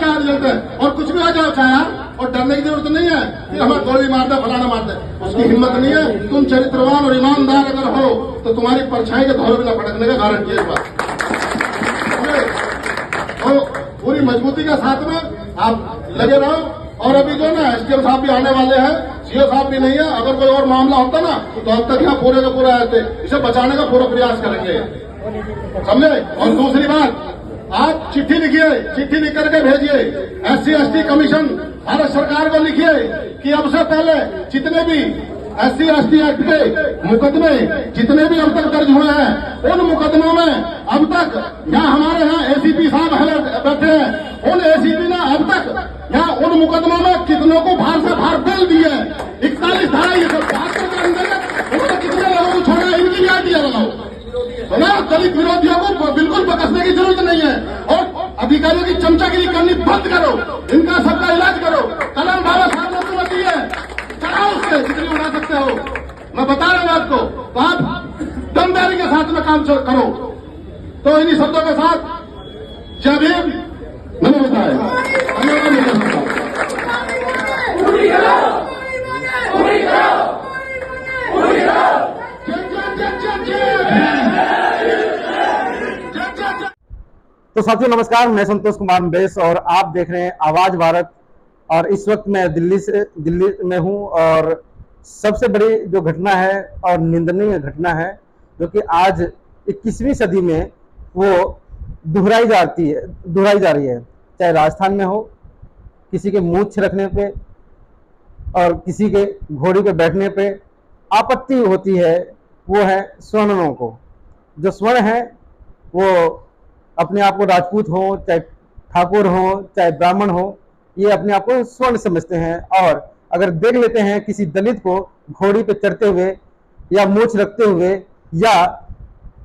क्या रिजल्ट है, और कुछ भी आ जाओ चाहे यार, और डरने की जरूरत नहीं है कि हमें गोली मार दे, फलाना मार दे, उसकी हिम्मत नहीं है। तुम चरित्रवान और ईमानदार अगर हो तो तुम्हारी परछाई के धौल में न भटकने का गारंटी है इस बात। तो पूरी मजबूती के साथ में आप लगे रहो। और अभी जो ना एसडीएम साहब भी आने वाले हैं, सीओ साहब भी नहीं है, अगर कोई और मामला होता ना तो अब तक यहाँ पूरे का पूरा आए थे, इसे बचाने का पूरा प्रयास करेंगे, समझे। और दूसरी बात, आप चिट्ठी लिखिए, चिट्ठी लिख करके भेजिए SC ST कमीशन भारत सरकार को लिखिए कि अब से पहले जितने भी SC ST एक्ट के मुकदमे जितने भी अब तक दर्ज हुए हैं, उन मुकदमों में अब तक यहाँ हमारे यहाँ ACP साहब बैठे हैं, उन ACP ने अब तक यहाँ उन मुकदमों में कितनों को बाहर से बाहर फेल दिए। 41 धारा ये सब बात करके उन्होंने कितने लोगों को छोड़ा, इनकी भी आइडिया बनाओ ना। दलित विरोधियों को बिल्कुल बकसने की जरूरत नहीं है, और अधिकारियों की चमचागिरी करनी बंद करो, इनका सबका इलाज करो। कलम बाबा साहब ने तुम्हें दी है, चढ़ाओ उससे जितनी उड़ा सकते हो, मैं बता रहा हूं आपको। तो आप दमदारी के साथ में काम करो। तो इन्हीं शब्दों के साथ जय भीम, नमस्कार है। तो साथियों नमस्कार, मैं संतोष कुमार बेस और आप देख रहे हैं आवाज भारत। और इस वक्त मैं दिल्ली में हूं, और सबसे बड़ी जो घटना है और निंदनीय घटना है जो कि आज 21वीं सदी में वो दोहराई जा रही है, चाहे राजस्थान में हो, किसी के मूंछ रखने पे और किसी के घोड़ी पे बैठने पे आपत्ति होती है, वो है स्वर्णों को। जो स्वर्ण है वो अपने आप को राजपूत हो, चाहे ठाकुर हो, चाहे ब्राह्मण हो, ये अपने आप को स्वर्ण समझते हैं। और अगर देख लेते हैं किसी दलित को घोड़ी पे चढ़ते हुए या मूंछ रखते हुए या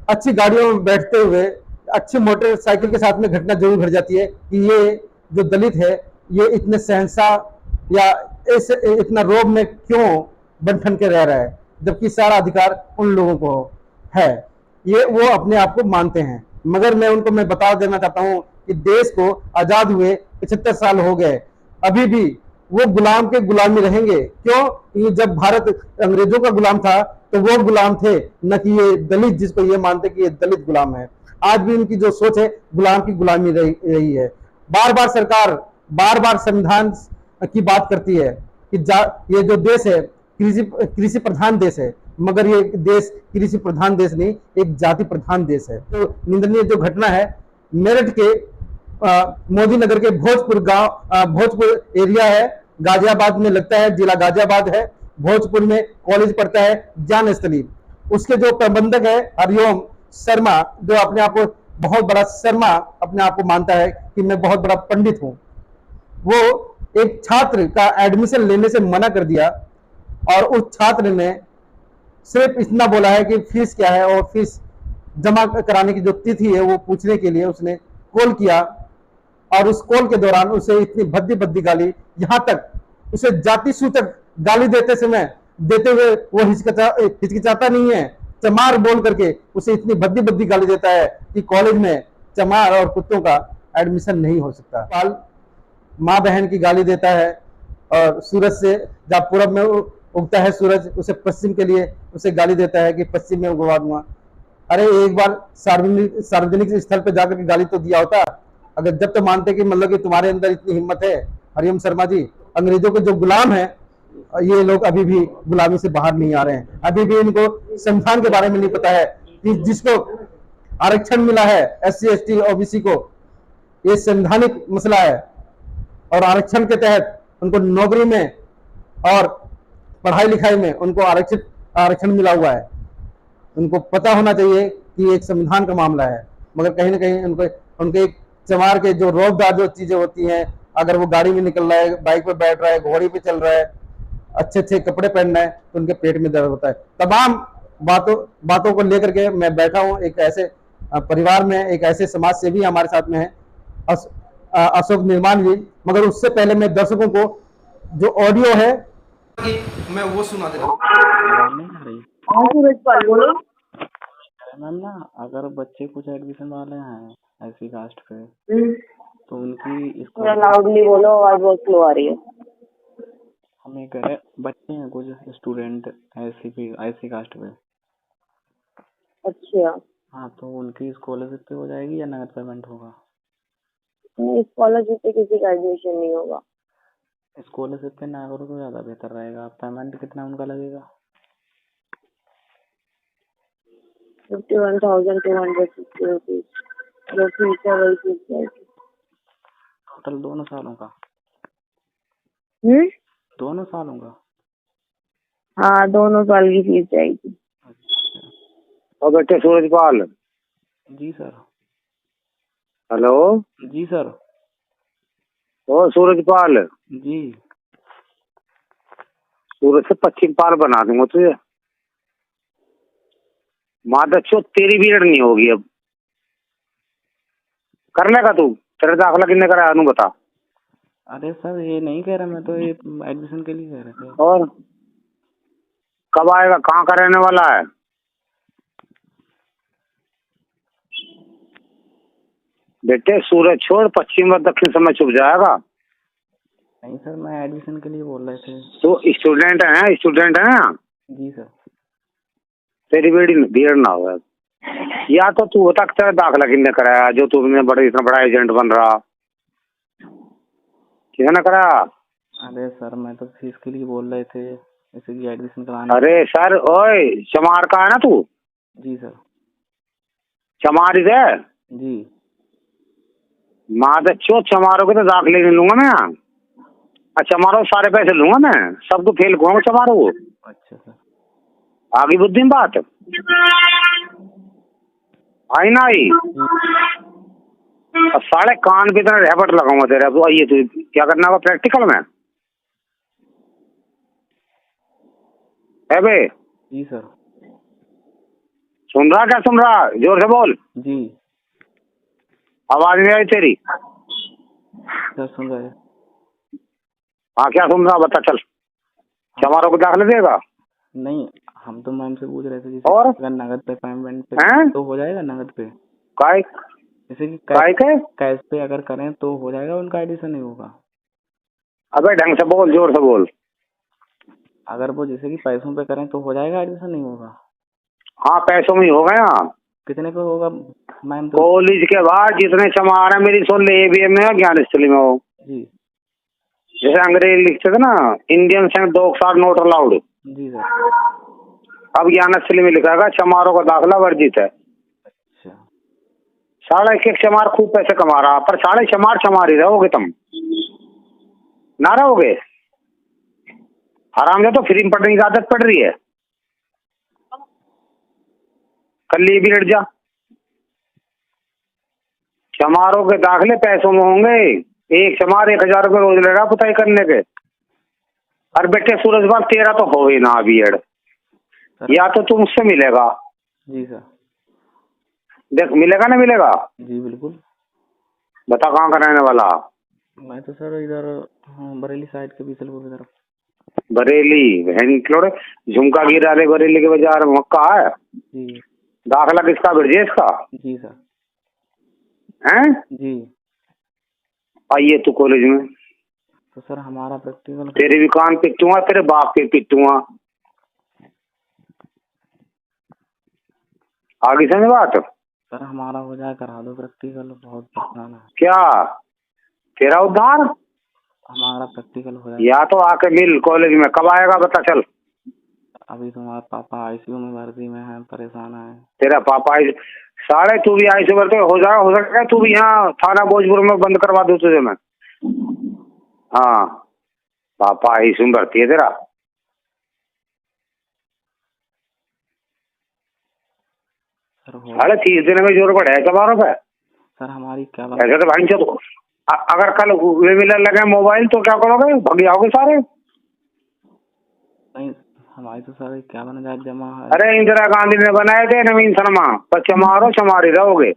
अच्छी गाड़ियों में बैठते हुए, अच्छी मोटरसाइकिल के साथ में घटना जरूर घट जाती है कि ये जो दलित है ये इतने सहनशाह या इतना रोब में क्यों बंधन के रह रहा है, जबकि सारा अधिकार उन लोगों को है। ये वो अपने आप को मानते हैं। मगर मैं बता देना चाहता हूं कि देश को आजाद हुए 75 साल हो गए, अभी भी वो गुलाम के गुलामी रहेंगे। क्यों? कि जब भारत अंग्रेजों का गुलाम था तो वो गुलाम थे, न कि ये दलित जिसको ये मानते कि ये दलित गुलाम है। आज भी उनकी जो सोच है गुलाम की गुलामी रही है। बार बार सरकार बार बार संविधान की बात करती है कि ये जो देश है कृषि प्रधान देश है, मगर ये देश कृषि प्रधान देश नहीं, एक जाति प्रधान देश है। तो निंदनीय जो घटना है, मेरठ के मोदी नगर के भोजपुर एरिया है, गाजियाबाद में लगता है, जिला गाजियाबाद है, भोजपुर में कॉलेज पढ़ता है ज्ञान स्थली। उसके जो प्रबंधक है हरिओम शर्मा, जो अपने आप को बहुत बड़ा शर्मा अपने आप को मानता है कि मैं बहुत बड़ा पंडित हूं, वो एक छात्र का एडमिशन लेने से मना कर दिया। और उस छात्र ने सिर्फ इतना बोला है कि फीस क्या है, और फीस जमा कराने की जो तिथि है वो पूछने के लिए उसने कॉल किया। और उस कॉल के दौरान उसे इतनी भद्दी भद्दी गाली, यहां तक उसे जाति सूचक गाली देते हुए वो हिचकिचाता नहीं है, चमार बोल करके उसे इतनी भद्दी भद्दी गाली देता है कि कॉलेज में चमार और कुत्तों का एडमिशन नहीं हो सकता। माँ बहन की गाली देता है, और सूरज से जब पूरब में उगता है सूरज, उसे पश्चिम के लिए उसे गाली देता है कि पश्चिम में उगवा दूंगा। अरे एक बार सार्वजनिक स्थल पे जाकर के गाली तो दिया होता, अगर जब तो मानते कि मतलब कि तुम्हारे अंदर इतनी हिम्मत है हरिओम शर्मा जी। अंग्रेजों के जो गुलाम है, ये लोग अभी भी गुलामी से बाहर नहीं आ रहे हैं। अभी भी इनको संविधान के बारे में नहीं पता है कि जिसको आरक्षण मिला है SC ST OBC को, ये संवैधानिक मसला है, और आरक्षण के तहत उनको नौकरी में और पढ़ाई लिखाई में उनको आरक्षण मिला हुआ है। उनको पता होना चाहिए कि एक संविधान का मामला है। मगर कहीं ना कहीं उनके एक चमार के जो रौबदार जो चीजें होती हैं, अगर वो गाड़ी में निकल रहा है, बाइक पे बैठ रहा है, घोड़ी पे चल रहा है, अच्छे अच्छे कपड़े पहन रहा है, तो उनके पेट में दर्द होता है। तमाम बातों को लेकर के मैं बैठा हूँ एक ऐसे परिवार में, एक ऐसे समाज सेवी हमारे साथ में है अशोक निर्माण जी। मगर उससे पहले मैं दर्शकों को जो ऑडियो है मैं वो सुना दे रहा हूँ। बोलो मैम ना, अगर बच्चे कुछ एडमिशन वाले हैं ऐसी कास्ट पे तो उनकी थोड़ा स्कॉलरशिप लाउडली बोलो, आवाज बहुत स्लो आ रही है। हमें कह रहे बच्चे हैं कुछ स्टूडेंट ऐसी कास्ट में। अच्छा, हाँ, तो उनकी स्कॉलरशिप पे हो जाएगी या नगद पेमेंट होगा? नहीं स्कॉलरशिप पे किसी का एडमिशन नहीं होगा। स्कॉलरशिप पे ना करो तो ज़्यादा बेहतर रहेगा। पेमेंट कितना उनका लगेगा? 51,250 रुपीज जो फीस है वही फीस जाएगी। टोटल दोनों सालों का? हम्म, दोनों सालों का? हाँ दोनों साल की फीस जाएगी। अच्छा। और बेटे सूरजपाल, जी सर। हेलो। जी सर। ओ सूरजपाल, जी। सूरज से पश्चिम पाल बना दूंगा तुझे। मादच्चो तेरी भी नहीं होगी अब। करने का तू तेरा दाखिला कितने कराया नू बता। अरे सर ये नहीं कह रहा, मैं तो ये एडमिशन के लिए कह रहे थे। और कब आएगा, कहाँ का रहने वाला है? बेटे सूरज छोड़, पश्चिम व दक्षिण समय छुप जाएगा। नहीं सर, मैं एडमिशन के लिए बोल रहे थे। तो स्टूडेंट है, स्टूडेंट है ना? जी सर। तेरी बेड़ी भीड़ ना हो। या तो तू बता तेरा दाखिला कितने कराया, जो तुमने इतना बड़ा एजेंट बन रहा, किसने कराया? अरे सर मैं तो फीस के लिए बोल रहे थे, जैसे कि एडमिशन कराने। अरे सर, ओए चमार का है ना तू? जी सर। चमार इधर है? जी। मादच्चो चमारों के तो दाखिले नहीं लूंगा मैं। अच्छा चमारों सारे पैसे लूंगा मैं, सब तो फेल करूंगा चमारों को। अच्छा सर। आगे बुद्धि में बात आई ना आई? अब साले कान पे इतना रैपट लगाऊंगा तेरे। अब आइए तू क्या करना होगा प्रैक्टिकल में है बे? जी सर। सुन रहा क्या सुन रहा? जोर से बोल, जी आवाज नहीं आई तेरी। सर सुन रहे। हाँ क्या सुन रहा बता चल। चमारों को दाखिले देगा? नहीं, हम तो मैम से पूछ रहे थे जैसे और अगर नगद पे पेमेंट पे हैं? तो हो जाएगा नगद पे। काय जैसे कि काय के? कैश पे अगर करें तो हो जाएगा, उनका एडिशन नहीं होगा? अबे ढंग से बोल, जोर से बोल। अगर वो जैसे कि पैसों पे करें तो हो जाएगा, एडिशन नहीं होगा? हाँ पैसों में ही हो गया। कितने पे होगा मैम? तो कॉलेज के बाद जितने चमार है मेरी सुन ले, ABM में ज्ञान स्थली में हो। जी। जैसे अंग्रेज लिखते थे ना, इंडियन से 2 नोट अलाउड। जी सर। अब ज्ञान स्थली में लिखा है चमारों का दाखिला वर्जित है। अच्छा। साढ़े एक चमार खूब पैसे कमा रहा, पर साढ़े चमार चमार ही रहोगे तुम, ना रहोगे। आराम से तो फ्री में पढ़ने की आदत पड़ रही है। कल ये भी लट जा। चमारों के दाखिले पैसों में होंगे। एक चमार 1,000 रुपये रोज ले रहा पुताई करने के। और बेटे सूरजपाल तेरा तो हो ही ना अभी एड, या तो तुम उससे मिलेगा। जी सर। देख मिलेगा ना मिलेगा? जी बिल्कुल। बता कहाँ का रहने वाला? मैं तो सर इधर बरेली साइड के बीसलपुर की तरफ। बरेली बहन झुमका गिरा रहे बरेली के बाजार में, मक्का है। जी। दाखिला किसका? ब्रजेश का? जी सर। हैं? जी। आइए तू कॉलेज में। तो सर हमारा प्रैक्टिकल तेरे भी कान पिटूंगा, तेरे बाप के पिटूंगा। आगे समझ बात? सर हमारा हो जाए, करा दो प्रैक्टिकल, बहुत परेशान है। क्या तेरा उद्धार? हमारा प्रैक्टिकल हो जाए। या तो आके मिल कॉलेज में। कब आएगा बता चल। अभी तुम्हारे पापा ICU में भर्ती में हैं, परेशान है। तेरा पापा साढ़े तू भी ICU भर्ती हो जाएगा, हो सकता है तू भी यहाँ थाना भोजपुर में बंद करवा दूं तुझे मैं। हाँ पापा ICU में भर्ती है तेरा। सर 30 दिन में जोर बढ़े चमारों पे। सर हमारी क्या बात? ऐसे तो भाई चो अगर कल वे मिलने लगे मोबाइल तो क्या करोगे? भग जाओगे सारे। नहीं, हमारी तो सर क्या बना जाए जमा है। अरे इंदिरा गांधी ने बनाए थे नवीन शर्मा, पर चमारो चमारी रहोगे।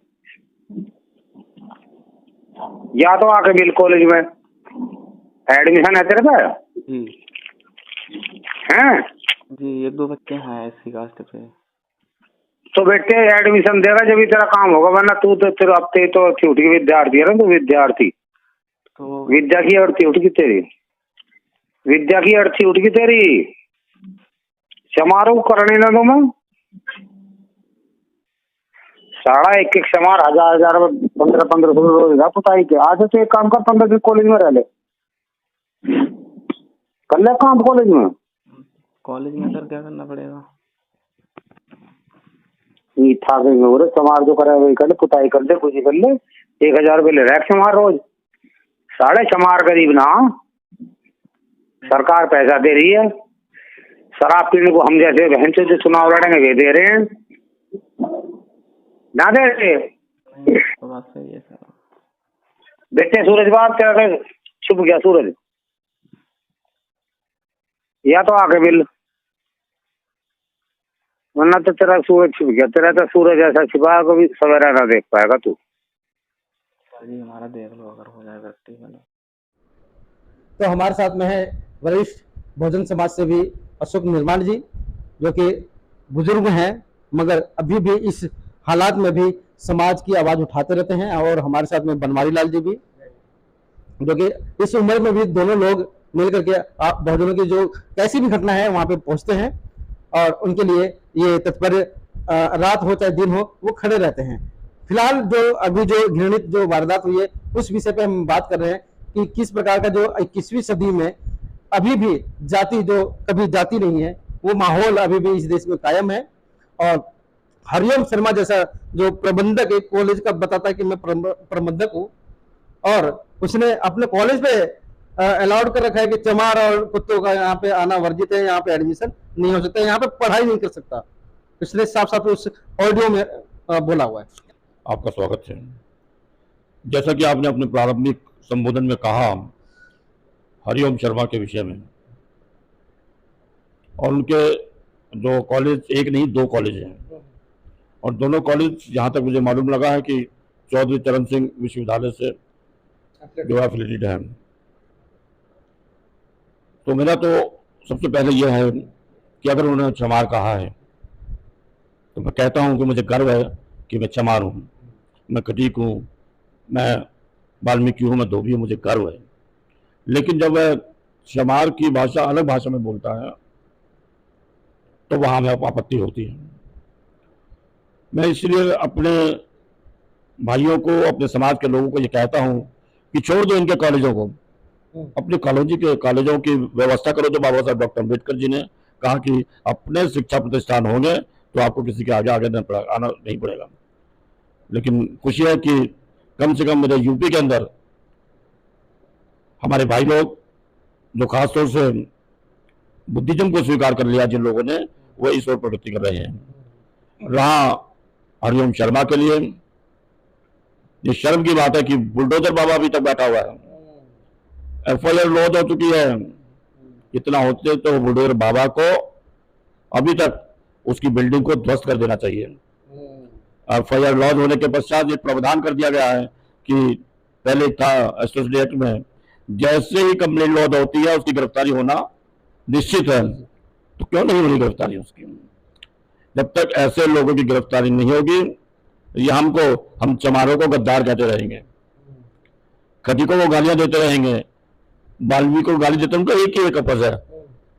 या तो आके मिल कॉलेज में। एडमिशन है तेरे पे? जी। हैं? जी 1-2 बच्चे हैं SC कास्ट पे। तो बेटे एडमिशन देगा जब भी तेरा काम होगा, वरना तू तो तेरे अब तो छूट की विद्यार्थी है ना, तू विद्यार्थी। तो विद्या की अर्थी उठ गई तेरी, विद्या की अर्थी उठ गई तेरी। समारोह करने ना तुम साढ़ा एक एक समार 1000 1500 रोज का पुताई के। आज तो एक काम कर 15 दिन कॉलेज में रह ले, कर ले काम कॉलेज में। कॉलेज में सर क्या करना पड़ेगा? ये था गए समार जो करे वही कर ले, पुताई कर ले, कुछ कर ले। 1000 रुपये ले रहा है समार रोज, साढ़े समार गरीब ना, सरकार पैसा दे रही है। शराब पीने को हम जैसे बहन से जो चुनाव लड़ेंगे वे दे रहे हैं ना, दे रहे। तो बात सही है सर। बेटे सूरज बाप तेरा छुप गया सूरज, या तो आके मिल, वरना तो तेरा सूरज छुप गया। तेरा तो सूरज ऐसा छिपा कभी सवेरा ना देख पाएगा तू। सर जी हमारा देख लो अगर हो जाएगा ठीक है। तो हमारे साथ में है वरिष्ठ बहुजन समाज सेवी अशोक निर्माण जी, जो कि बुजुर्ग हैं मगर अभी भी इस हालात में भी समाज की आवाज उठाते रहते हैं। और हमारे साथ में बनवारी लाल जी भी, जो कि इस उम्र में भी दोनों लोग मिलकर के बहुजनों की जो कैसी भी घटना है वहां पे पहुंचते हैं और उनके लिए ये तत्पर रात हो चाहे दिन हो वो खड़े रहते हैं। फिलहाल जो अभी जो घृणित जो वारदात हुई है उस विषय पे हम बात कर रहे हैं कि किस प्रकार का जो 21वीं सदी में अभी भी जाति जो कभी जाति नहीं है वो माहौल अभी भी इस देश में कायम है। और हरिओम शर्मा जैसा जो प्रबंधक एक कॉलेज का बताता है कि मैं प्रबंधक हूँ, और उसने अपने कॉलेज पे अलाउड कर रखा है कि चमार और कुत्तों का यहाँ पे आना वर्जित है, यहाँ पे एडमिशन नहीं हो सकता, यहाँ पे पढ़ाई नहीं कर सकता। इसलिए साफ साफ उस ऑडियो में बोला हुआ है। आपका स्वागत है। जैसा कि आपने अपने प्रारंभिक संबोधन में कहा हरिओम शर्मा के विषय में, और उनके जो कॉलेज, एक नहीं 2 कॉलेज हैं, और दोनों कॉलेज जहाँ तक मुझे मालूम लगा है कि चौधरी चरण सिंह विश्वविद्यालय से जो एफिलिएटेड है। तो मेरा तो सबसे पहले यह है कि अगर उन्होंने चमार कहा है तो मैं कहता हूँ कि मुझे गर्व है कि मैं चमार हूँ, मैं कटीक हूँ, मैं वाल्मीकि हूँ, मैं धोबी हूँ, मुझे गर्व है। लेकिन जब वह चमार की भाषा अलग भाषा में बोलता है तो वहाँ हमें आपत्ति होती है। मैं इसलिए अपने भाइयों को, अपने समाज के लोगों को ये कहता हूँ कि छोड़ दो इनके कॉलेजों को, अपने कॉलेजों की व्यवस्था करो। जो बाबा साहब डॉक्टर अम्बेडकर जी ने कहा कि अपने शिक्षा प्रतिष्ठान होंगे तो आपको किसी के आगे आना नहीं पड़ेगा। लेकिन खुशी है कि कम से कम मेरे यूपी के अंदर हमारे भाई लोग जो खासतौर से बुद्धिज्म को स्वीकार कर लिया, जिन लोगों ने, वो इस ओर प्रगति कर रहे हैं। रहा हरिओम शर्मा के लिए ये शर्म की बात है कि बुलडोजर बाबा अभी तक बैठा हुआ है, FIR लॉन्च हो चुकी है। इतना होते तो बुलडोजर बाबा को अभी तक उसकी बिल्डिंग को ध्वस्त कर देना चाहिए। FIR लॉन्च होने के पश्चात ये प्रावधान कर दिया गया है कि पहले था एसोसिएट एक्ट में, जैसे ही कंप्लेंट लॉन्च होती है उसकी गिरफ्तारी होना निश्चित है। तो क्यों नहीं होनी गिरफ्तारी उसकी? जब तक ऐसे लोगों की गिरफ्तारी नहीं होगी ये हम चमारों को गद्दार कहते रहेंगे, खटीकों को गालियां देते रहेंगे, वाल्मीकि को गाली देते। उनका एक ही एक अपस है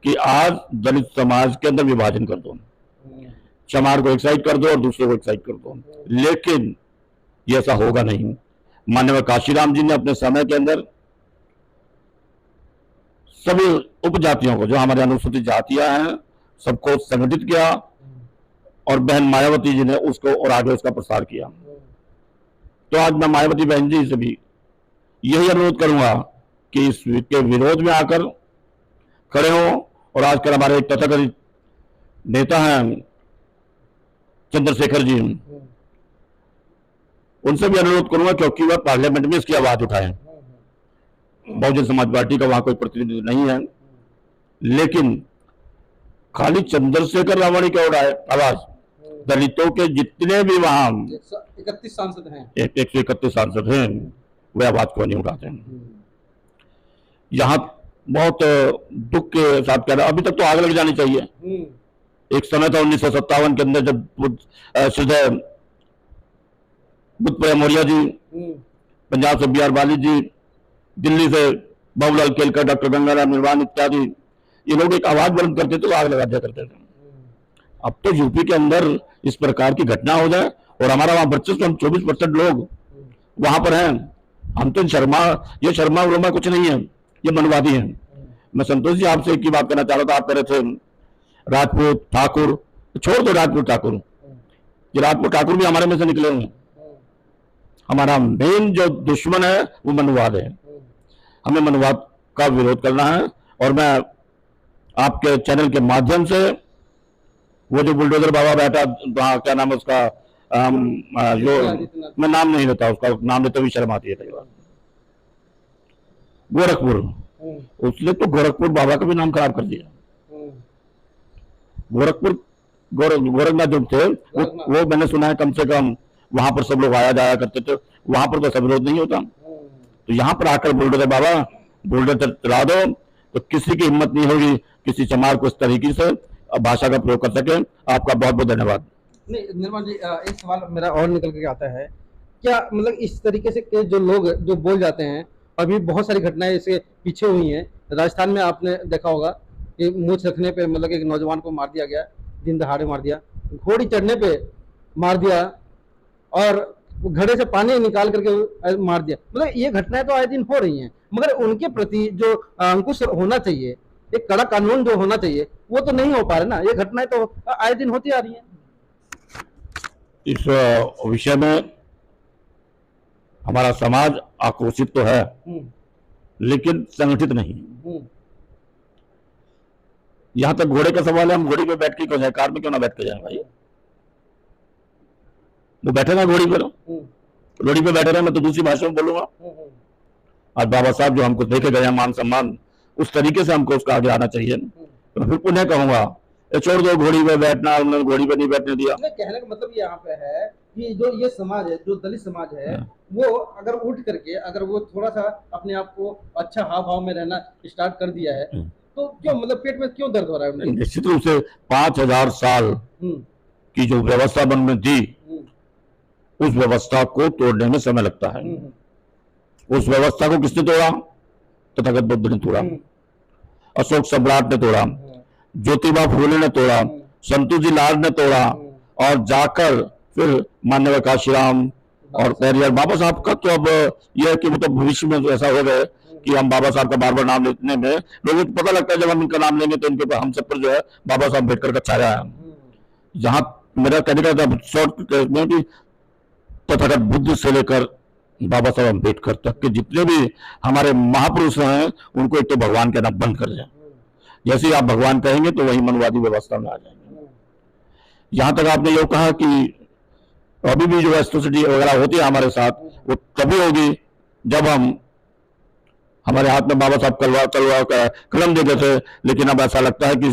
कि आज दलित समाज के अंदर विभाजन कर दो, चमार को एक साइड कर दो और दूसरे को एक साइड कर दो। लेकिन ये ऐसा होगा नहीं। माननीय काशीराम जी ने अपने समय के अंदर सभी उपजातियों को, जो हमारे अनुसूचित जातियां हैं, सबको संगठित किया, और बहन मायावती जी ने उसको और आगे उसका प्रसार किया। तो आज मैं मायावती बहन जी से भी यही अनुरोध करूंगा कि इसके विरोध में आकर खड़े हों। और आजकल हमारे एक तथाकथित नेता हैं चंद्रशेखर जी, उनसे भी अनुरोध करूंगा क्योंकि वह पार्लियामेंट में इसकी आवाज उठाएं। बहुजन समाज पार्टी का वहां कोई प्रतिनिधि नहीं है, लेकिन खाली चंद्रशेखर रावणी की आवाज, दलितों के जितने भी वहां 131 सांसद हैं, 131 सांसद हैं, वे आवाज को नहीं उठाते हैं। यहाँ बहुत दुख के साथ कह रहा, अभी तक तो आग लग जानी चाहिए। एक समय था 1957 के अंदर जब बुद्धप्रिया मौर्य जी, पंजाब से BR वाली जी, दिल्ली से बाबूलाल केलकर, डॉक्टर गंगाराम निर्वाण इत्यादि, ये लोग एक आवाज बुलंद करते थे तो आग लगा दिया करते थे। अब तो यूपी के अंदर इस प्रकार की घटना हो जाए और हमारा वहां वर्चस्व, हम 24% लोग वहां पर हैं। हम तो ये शर्मा उर्मा कुछ नहीं है, ये मनवादी हैं। मैं संतोष जी आपसे एक ही बात करना चाह रहा था, आप कह रहे थे राजपूत ठाकुर, छोड़ दो राजपूत ठाकुर, ये राजपूत ठाकुर भी हमारे में से निकले हुए हैं। हमारा मेन जो दुश्मन है वो मनवाद है, हमें मनवाद का विरोध करना है। और मैं आपके चैनल के माध्यम से वो जो बुलडोजर बाबा बैठा, क्या नाम है उसका, जो मैं नाम नहीं लेता, उसका नाम लेते हुए शर्म आती है कई बार, गोरखपुर, उसने तो गोरखपुर बाबा का भी नाम खराब कर दिया। गोरखनाथ जो थे वो मैंने सुना है कम से कम वहां पर सब लोग आया जाया करते थे, वहां पर तो सब विरोध नहीं होता। तो यहाँ पर आकर बुलडोजर बाबा बुलडोजर चला दो तो किसी की हिम्मत नहीं होगी किसी चमार को इस तरीके से भाषा का प्रयोग कर सके। आपका बहुत बहुत धन्यवाद। नहीं निर्मल जी, एक सवाल मेरा और निकल के आता है, क्या मतलब इस तरीके से के जो लोग जो बोल जाते हैं, अभी बहुत सारी घटनाएं इसके पीछे हुई हैं। राजस्थान में आपने देखा होगा कि मूछ रखने पे मतलब एक नौजवान को मार दिया गया, दिन दहाड़े मार दिया, घोड़ी चढ़ने पे मार दिया और घड़े से पानी निकाल करके मार दिया। मतलब ये घटनाएं तो आए दिन हो रही हैं, मगर उनके प्रति जो अंकुश होना चाहिए, एक कड़ा कानून जो होना चाहिए, वो तो नहीं हो पा रहा ना। ये घटनाएं तो आए दिन होती आ रही हैं। इस विषय में हमारा समाज आक्रोशित तो है लेकिन संगठित नहीं। यहां तक घोड़े का सवाल है, हम घोड़ी पे बैठ के क्यों जाए, कार में क्यों ना बैठ के जाए भाई, वो बैठे ना घोड़ी पर, घोड़ी पे बैठे रहे, मैं तो दूसरी भाषा में बोलूंगा। आज बाबा साहब जो हमको देखे गए मान सम्मान, उस तरीके से हमको उसका आगे आना चाहिए। तो फिर पुनः कहूंगा छोड़ दो घोड़ी पे बैठना, उन्होंने घोड़ी पे नहीं बैठने दिया। कहने का मतलब यहाँ पे है कि जो ये समाज है, जो दलित समाज है, वो अगर उठ करके अगर वो थोड़ा सा अपने आप को अच्छा हाव भाव में रहना स्टार्ट कर दिया है तो क्यों मतलब पेट में क्यों दर्द हो रहा है? निश्चित रूप से 5000 साल की जो व्यवस्था बन में थी, उस व्यवस्था को तोड़ने में समय लगता है। उस व्यवस्था को किसने तोड़ा? तथागत बुद्ध ने तोड़ा, अशोक सम्राट ने तोड़ा, ज्योतिबा फूले ने तोड़ा, संतू जी लाल ने तोड़ा, और जाकर फिर माननीय काशीराम और पेरियार। बाबा साहब का तो अब यह है कि वो तो भविष्य में तो ऐसा हो गए कि हम बाबा साहब का बार बार नाम लेने में लोगों को पता लगता है, जब हम इनका नाम लेंगे तो इनके ऊपर हम सब पर जो है बाबा साहब अम्बेडकर का छाया है। जहां मेरा कहने का था शॉर्ट में कि तथागत बुद्ध से लेकर बाबा साहब अम्बेडकर तक के जितने भी हमारे महापुरुष हैं, उनको एक तो भगवान कहना बंद कर जाए। जैसे ही आप भगवान कहेंगे तो वही मनवादी व्यवस्था में आ जाएंगे। यहां तक आपने ये कहा कि अभी भी जो एट्रोसिटी वगैरह होती है हमारे साथ, वो तभी होगी जब हमारे हाथ में बाबा साहब कलम देते थे, लेकिन अब ऐसा लगता है कि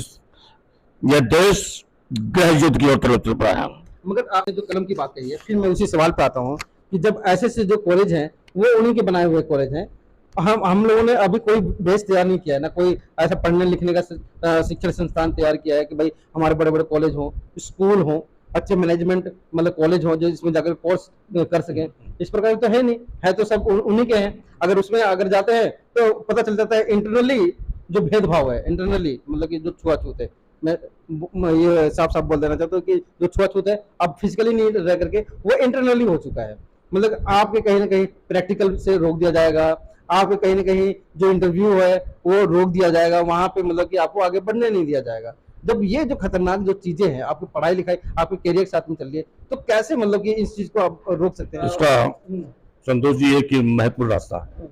यह देश गृह युद्ध की ओर चल रहा है। मगर आपने जो कलम की बात कही है, फिर मैं उसी सवाल पे आता हूँ कि जब ऐसे जो कॉलेज हैं वो उन्हीं के बनाए हुए कॉलेज हैं, हम लोगों ने अभी कोई बेस तैयार नहीं किया है, ना कोई ऐसा पढ़ने लिखने का शिक्षण संस्थान तैयार किया है कि भाई हमारे बड़े बड़े कॉलेज हो, स्कूल हो, अच्छे मैनेजमेंट मतलब कॉलेज हो जो इसमें जाकर कोर्स कर सकें। इस प्रकार तो है नहीं, है तो सब उन्हीं के हैं। अगर उसमें अगर जाते हैं तो पता चल जाता है इंटरनली जो भेदभाव है, इंटरनली मतलब कि जो छुआछूत है, मैं ये साफ साफ बोल देना चाहता हूँ कि जो छुआछूत है अब फिजिकली नहीं रह करके वो इंटरनली हो चुका है। मतलब आपके कहीं ना कहीं प्रैक्टिकल से रोक दिया जाएगा, आपके कहीं ना कहीं जो इंटरव्यू है वो रोक दिया जाएगा, वहां पे मतलब कि आपको आगे बढ़ने नहीं दिया जाएगा। जब ये जो खतरनाक जो चीजें हैं, आपकी पढ़ाई लिखाई आपके करियर के साथ में चल रही है, तो कैसे मतलब कि इस चीज को आप रोक सकते हैं? इसका संतोष जी एक महत्वपूर्ण रास्ता है।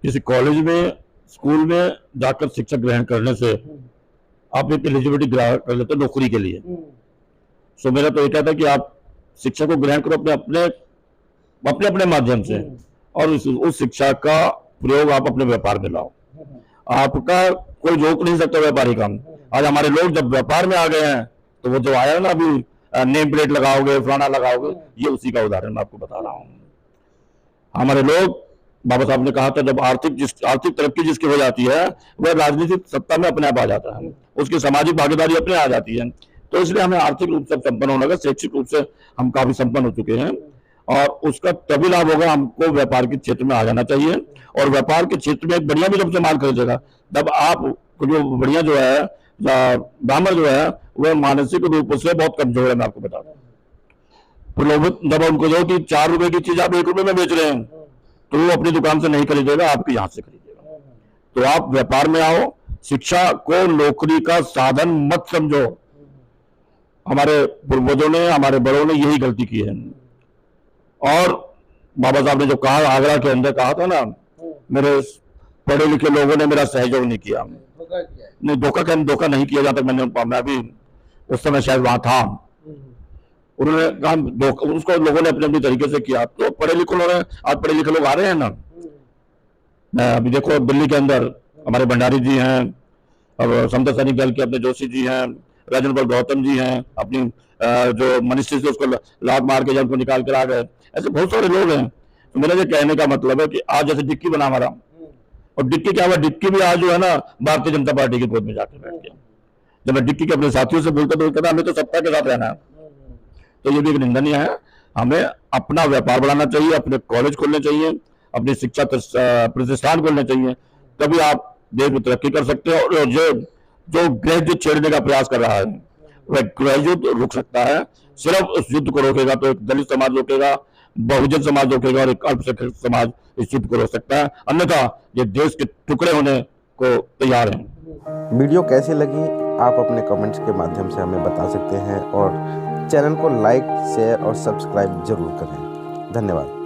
किसी कॉलेज में स्कूल में जाकर शिक्षा ग्रहण करने से आप एक एलिजिबिलिटी ग्रहण कर लेते नौकरी के लिए। सो मेरा तो ये कहता है कि आप शिक्षा को ग्रहण करो अपने अपने माध्यम से, और उस शिक्षा का प्रयोग आप अपने व्यापार में लाओ। आपका कोई रोक नहीं सकता व्यापारी काम। आज हमारे लोग जब व्यापार में आ गए हैं तो वो जो आया ना अभी नेम प्लेट लगाओगे, फलाना लगाओगे, ये उसी का उदाहरण मैं आपको बता रहा हूँ। हमारे लोग, बाबा साहब ने कहा था, जब आर्थिक तरक्की जिसकी हो जाती है वह राजनीतिक सत्ता में अपने आप आ जाता है, उसकी सामाजिक भागीदारी अपने आ जाती है। तो इसलिए हमें आर्थिक रूप से संपन्न होना है, शैक्षिक रूप से हम काफी संपन्न हो चुके हैं। और उसका तभी लाभ होगा, हमको व्यापार के क्षेत्र में आ जाना चाहिए। और व्यापार के क्षेत्र में एक बढ़िया भी जब से माल खरीदेगा तब आप जो बढ़िया जो है ब्राह्मण जो है वह मानसिक रूप से बहुत कमजोर है। मैं आपको बता दूं, प्रलोभित जब उनको जो कि 4 रुपए की चीज आप 1 रुपए में बेच रहे हैं तो वो अपनी दुकान से नहीं खरीदेगा, आपके यहाँ से खरीदेगा। तो आप व्यापार में आओ, शिक्षा को नौकरी का साधन मत समझो। हमारे पूर्वजों ने, हमारे बड़ों ने यही गलती की है। और बाबा साहब ने जो कहा, आगरा के अंदर कहा था ना, मेरे पढ़े लिखे लोगों ने मेरा सहयोग नहीं किया। नहीं, धोखा नहीं किया। जहां तक मैं भी उस समय शायद वहां था। उन्होंने कहा उसको लोगों ने अपने अपने तरीके से किया। तो पढ़े लिखे लोग, आज पढ़े लिखे लोग आ रहे हैं ना। अभी देखो दिल्ली के अंदर हमारे भंडारी जी हैं, अब समता सैनिक दल के अपने जोशी जी हैं, राजन गौतम जी हैं, अपनी जो मिनिस्ट्री से उसको लात मार के जब को निकाल कर आ गए। ऐसे बहुत सारे लोग हैं। तो मेरा ये कहने का मतलब है कि आज जैसे डिक्की बना हमारा, और डिक्की क्या हुआ, डिक्की भी आज जो है ना भारतीय जनता पार्टी की गोद में जाकर बैठ गया। जब मैं डिक्की के अपने साथियों से बोलता तो कहता हमें तो सत्ता के साथ रहना है। तो ये भी एक निंदनीय है। हमें अपना व्यापार बढ़ाना चाहिए, अपने कॉलेज खोलने चाहिए, अपनी शिक्षा प्रतिष्ठान खोलने चाहिए, तभी आप देश में तरक्की कर सकते हो। और जो ग्रेजुएट छेड़ने का प्रयास कर रहा है वह ग्रेजुएट रुक सकता है। सिर्फ उस युद्ध को रोकेगा तो एक दलित समाज रोकेगा, बहुजन समाज रोकेगा और एक अल्पसंख्यक समाज इस युद्ध को रोक सकता है। अन्यथा ये देश के टुकड़े होने को तैयार हैं। वीडियो कैसी लगी आप अपने कमेंट्स के माध्यम से हमें बता सकते हैं और चैनल को लाइक, शेयर और सब्सक्राइब जरूर करें। धन्यवाद।